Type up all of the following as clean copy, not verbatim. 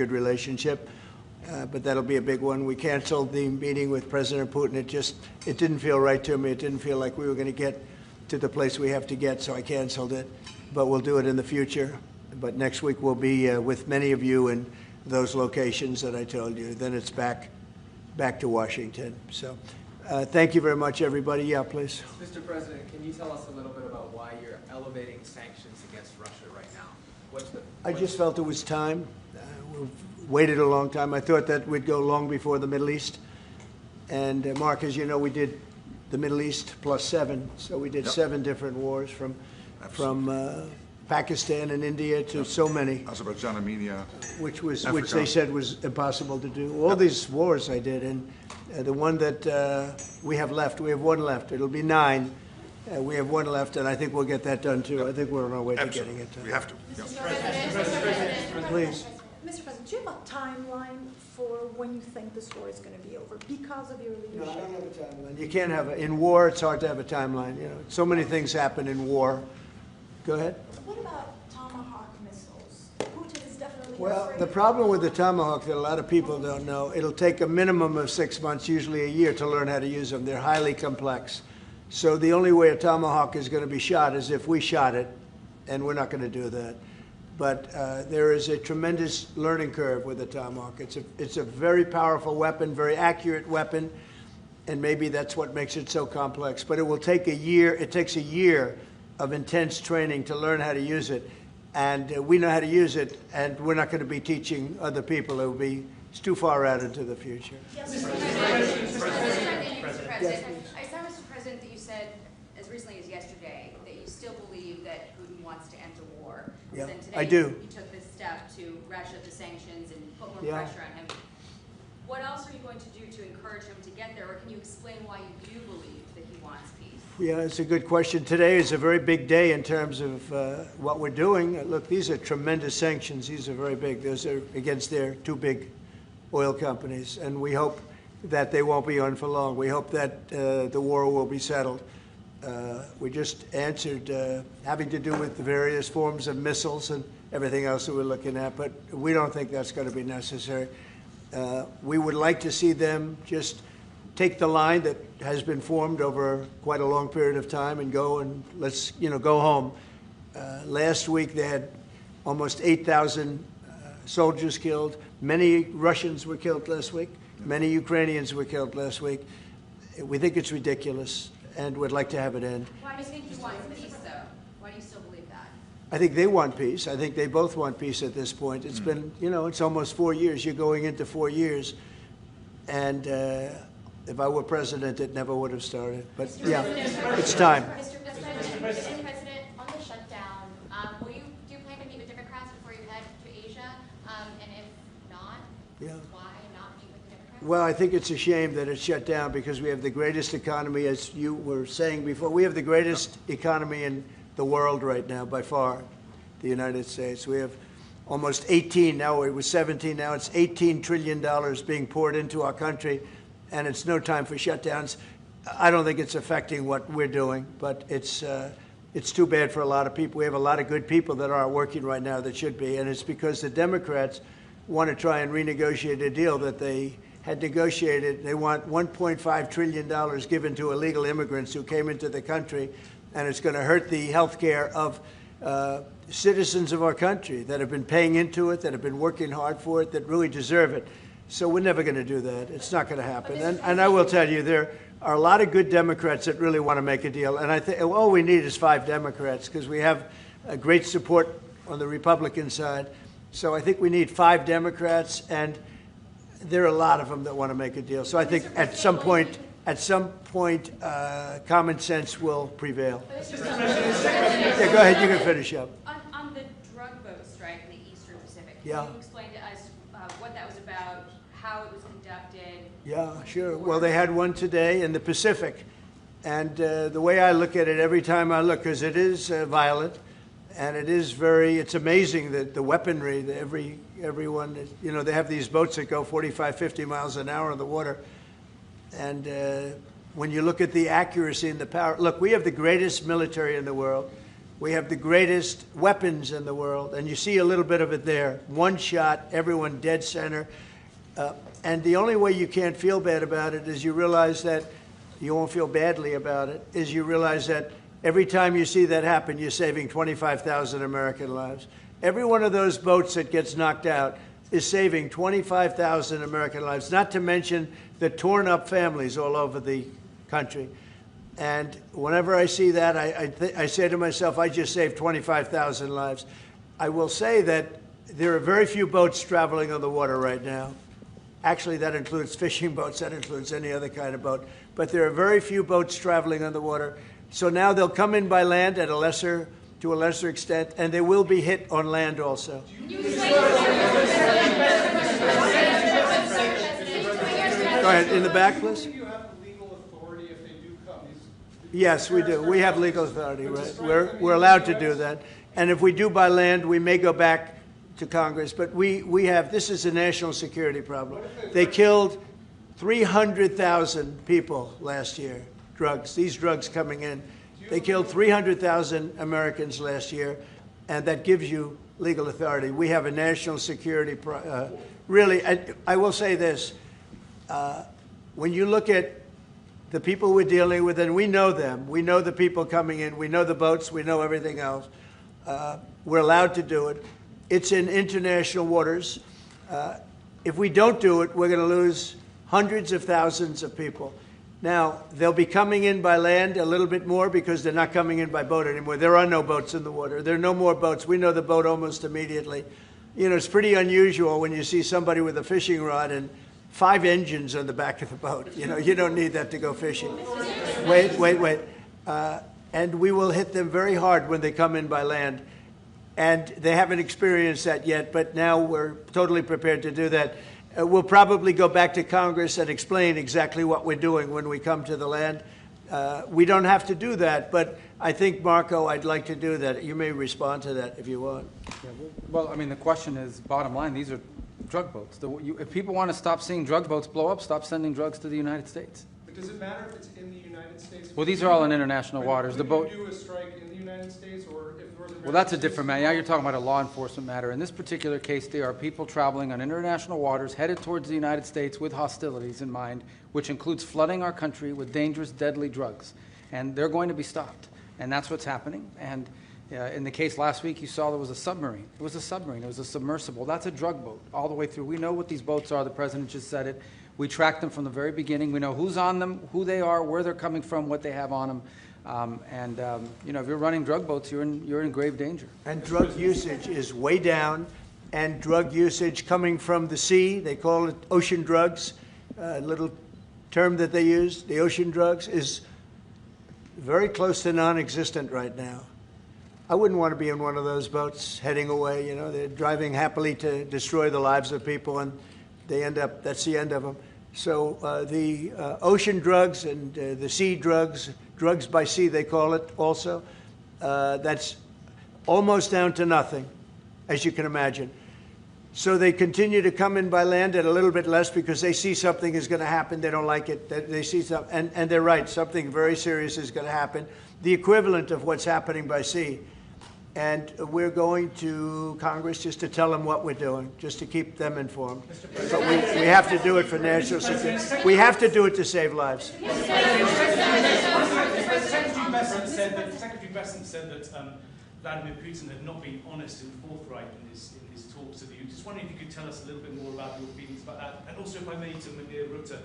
good relationship, but that'll be a big one. We canceled the meeting with President Putin. It didn't feel right to me. It didn't feel like we were going to get to the place we have to get, so I canceled it. But we'll do it in the future. But next week we'll be with many of you in those locations that I told you. Then it's back to Washington. So thank you very much, everybody. Yeah, please. Mr. President, can you tell us a little bit about why you're elevating sanctions against Russia right now? I just felt it was time. We've waited a long time. I thought that we'd go long before the Middle East. And Mark, as you know, we did the Middle East plus 7. So we did 7 different wars from Pakistan and India to so many. Azerbaijan, Armenia. Which they said was impossible to do. All these wars I did, and the one that we have left, we have one left. It'll be 9. We have one left, and I think we'll get that done too. I think we're on our way to getting it done. We have to. Mr. President, please. Mr. President, do you have a timeline for when you think this war is going to be over because of your leadership? No, I don't have a timeline. You can't have in war. It's hard to have a timeline. You know, so many things happen in war. Go ahead. What about Tomahawk missiles? Putin is definitely Well, the problem with the Tomahawk that a lot of people don't know, it'll take a minimum of 6 months, usually a year, to learn how to use them. They're highly complex. So the only way a Tomahawk is going to be shot is if we shot it, and we're not going to do that. But there is a tremendous learning curve with the Tomahawk. It's a very powerful weapon, very accurate weapon, and maybe that's what makes it so complex. But it will take a year. It takes a year of intense training to learn how to use it. And we know how to use it, and we're not going to be teaching other people. It's too far out into the future. Yes, Mr. President, I saw, Mr. President, that you said as recently as yesterday that you still believe that Putin wants to end the war. Yeah, then today I do. You took this step to ratchet the sanctions and put more Yeah. pressure on him. What else are you going to do to encourage him to get there, or can you explain why you do believe that he wants peace? Yeah, it's a good question. Today is a very big day in terms of what we're doing. Look, these are tremendous sanctions. These are very big. Those are against their 2 big oil companies, and we hope that they won't be on for long. We hope that the war will be settled. We just answered having to do with the various forms of missiles and everything else that we're looking at, but we don't think that's going to be necessary. We would like to see them just take the line that has been formed over quite a long period of time and go and let's go home. Last week they had almost 8,000 soldiers killed. Many Russians were killed last week. Many Ukrainians were killed last week. We think it's ridiculous, and would like to have it end. Why do you think he wants peace, though? Why do you still believe that? I think they want peace. I think they both want peace at this point. It's been, it's almost 4 years. You're going into 4 years. And if I were president, it never would have started. But yeah, it's time. Mr. President, on the shutdown, do you plan to meet with Democrats before you head to Asia? And if not, why not meet with the Democrats? Well, I think it's a shame that it's shut down because we have the greatest economy, as you were saying before. We have the greatest economy in the world right now, by far, the United States. We have almost 18, now it was 17, now it's $18 trillion being poured into our country, and it's no time for shutdowns. I don't think it's affecting what we're doing, but it's too bad for a lot of people. We have a lot of good people that aren't working right now that should be, and it's because the Democrats want to try and renegotiate a deal that they had negotiated. They want $1.5 trillion given to illegal immigrants who came into the country, and it's going to hurt the health care of citizens of our country that have been paying into it, that have been working hard for it, that really deserve it. So we're never going to do that. It's not going to happen. And I will tell you, there are a lot of good Democrats that really want to make a deal. And I think all we need is 5 Democrats because we have great support on the Republican side. So I think we need 5 Democrats, and there are a lot of them that want to make a deal. So I think at some point, common sense will prevail. Yeah, go ahead. You can finish up. On the drug boat strike in the Eastern Pacific, Yeah. can you explain to us what that was about, how it was conducted? Yeah, sure. Well, they had one today in the Pacific. And the way I look at it every time I look, because it is violent, and it's amazing that the weaponry, that everyone, they have these boats that go 45, 50 miles an hour in the water. And when you look at the accuracy and the power, look, we have the greatest military in the world. We have the greatest weapons in the world, and you see a little bit of it there. One shot, everyone dead center. And the only way you can't feel bad about it is you realize that you won't feel badly about it, is you realize that every time you see that happen, you're saving 25,000 American lives. Every one of those boats that gets knocked out is saving 25,000 American lives, not to mention the torn up families all over the country. And whenever I see that, I say to myself, I just saved 25,000 lives. I will say that there are very few boats traveling on the water right now. Actually, that includes fishing boats, that includes any other kind of boat. But there are very few boats traveling on the water. So now they'll come in by land to a lesser extent, and they will be hit on land also. Go ahead, in the back, please. Do you have legal authority if they do come? Yes, we do. We have legal authority, right? We're allowed to do that. And if we do by land, we may go back to Congress. But we have, this is a national security problem. They killed 300,000 people last year, these drugs coming in. They killed 300,000 Americans last year, and that gives you legal authority. We have a national security, really, I will say this. When you look at the people we're dealing with, and we know them, we know the people coming in, we know the boats, we know everything else. We're allowed to do it. It's in international waters. If we don't do it, we're going to lose hundreds of thousands of people. Now, they'll be coming in by land a little bit more because they're not coming in by boat anymore. There are no boats in the water. There are no more boats. We know the boat almost immediately. You know, it's pretty unusual when you see somebody with a fishing rod and 5 engines on the back of the boat. You know, you don't need that to go fishing. Wait. And we will hit them very hard when they come in by land. And they haven't experienced that yet, but now we're totally prepared to do that. We'll probably go back to Congress and explain exactly what we're doing when we come to the land. We don't have to do that, but I think, Marco, I'd like to do that. You may respond to that if you want. Yeah, well, I mean, the question is, bottom line, these are drug boats. If people want to stop seeing drug boats blow up, stop sending drugs to the United States. But does it matter if it's in the United States? Well, these are all in international waters. The boat. Would you do a strike in the United States, or if Northern? Well, that's a different matter. Now you're talking about a law enforcement matter. In this particular case, there are people traveling on international waters headed towards the United States with hostilities in mind, which includes flooding our country with dangerous, deadly drugs. And they're going to be stopped. And that's what's happening. And in the case last week, you saw there was a submarine. It was a submarine. It was a submersible. That's a drug boat all the way through. We know what these boats are. The president just said it. We track them from the very beginning. We know who's on them, who they are, where they're coming from, what they have on them. You know, if you're running drug boats, you're in grave danger. And drug usage is way down, and drug usage coming from the sea, they call it ocean drugs, a little term that they use, the ocean drugs, is very close to non-existent right now. I wouldn't want to be in one of those boats heading away. You know, they're driving happily to destroy the lives of people, and they end up, that's the end of them. So the ocean drugs and the sea drugs, drugs by sea they call it also, that's almost down to nothing, as you can imagine. So they continue to come in by land at a little bit less because they see something is going to happen. They don't like it. They see something, and they're right. Something very serious is going to happen. The equivalent of what's happening by sea. And we're going to Congress just to tell them what we're doing, just to keep them informed. But we have to do it for national security. We have to do it to save lives. Secretary Bessent said that Vladimir Putin had not been honest and forthright in his talks with you. Just wondering if you could tell us a little bit more about your feelings about that. And also, if I may, to Rutte,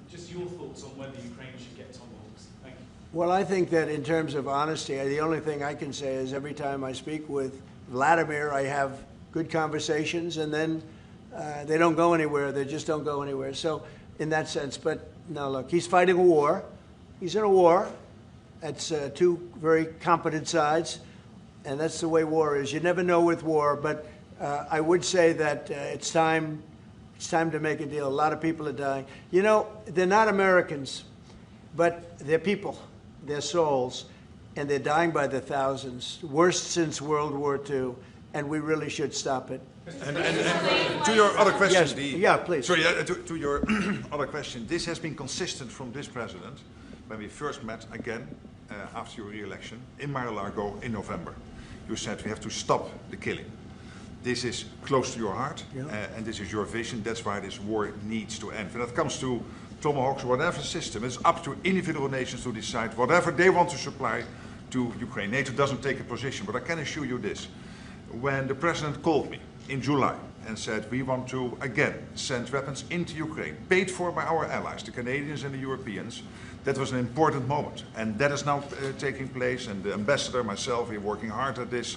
just your thoughts on whether Ukraine should get Tomahawks. Thank you. Well, I think that in terms of honesty, the only thing I can say is every time I speak with Vladimir, I have good conversations, and then they don't go anywhere. They just don't go anywhere. So in that sense, but no, look, he's fighting a war. He's in a war. That's two very competent sides, and that's the way war is. You never know with war, but I would say that it's time to make a deal. A lot of people are dying. You know, they're not Americans, but they're people. Their souls, and they're dying by the thousands, worst since World War II, and we really should stop it. And to your other question, yes. Yeah, please. Sorry, to your other question, this has been consistent from this president when we first met again, after your re-election in Mar-a-Lago in November. You said we have to stop the killing. This is close to your heart, and this is your vision. That's why this war needs to end. When it comes to Tomahawks, whatever system, it's up to individual nations to decide whatever they want to supply to Ukraine. NATO doesn't take a position, but I can assure you this. When the president called me in July and said we want to again send weapons into Ukraine, paid for by our allies, the Canadians and the Europeans, that was an important moment. And that is now taking place, and the ambassador, myself, we're working hard at this.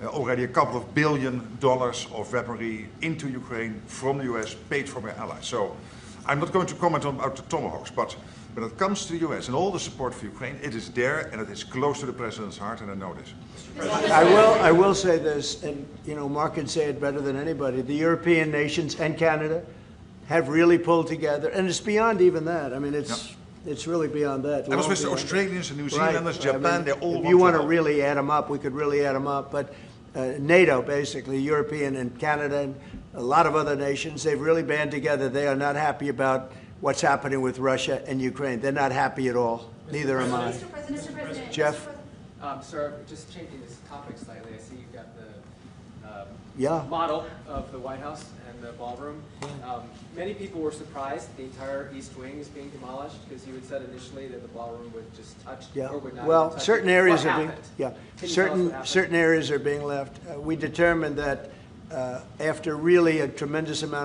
Already a couple of $1 billion of weaponry into Ukraine from the US, paid for by allies. So I'm not going to comment on about the Tomahawks, but when it comes to the US and all the support for Ukraine, it is there and it is close to the president's heart, and I know this. I will say this, and Mark can say it better than anybody. The European nations and Canada have really pulled together, and it's beyond even that. I mean, it's really beyond that. I was with the Australians and New Zealanders, Japan, they all if you want to help. really add them up, we could really add them up. But NATO, basically, European and Canada and a lot of other nations, they've really band together. They are not happy about what's happening with Russia and Ukraine. They're not happy at all. Neither am I. Mr. President. Jeff? Sir, just changing this topic slightly, I see you've got the model of the White House and the ballroom. Many people were surprised the entire East Wing is being demolished, because you had said initially that the ballroom would just touch or would not Well, touch certain it. areas What are being happened? Can you tell us what happened? certain areas are being left. We determined that after really a tremendous amount of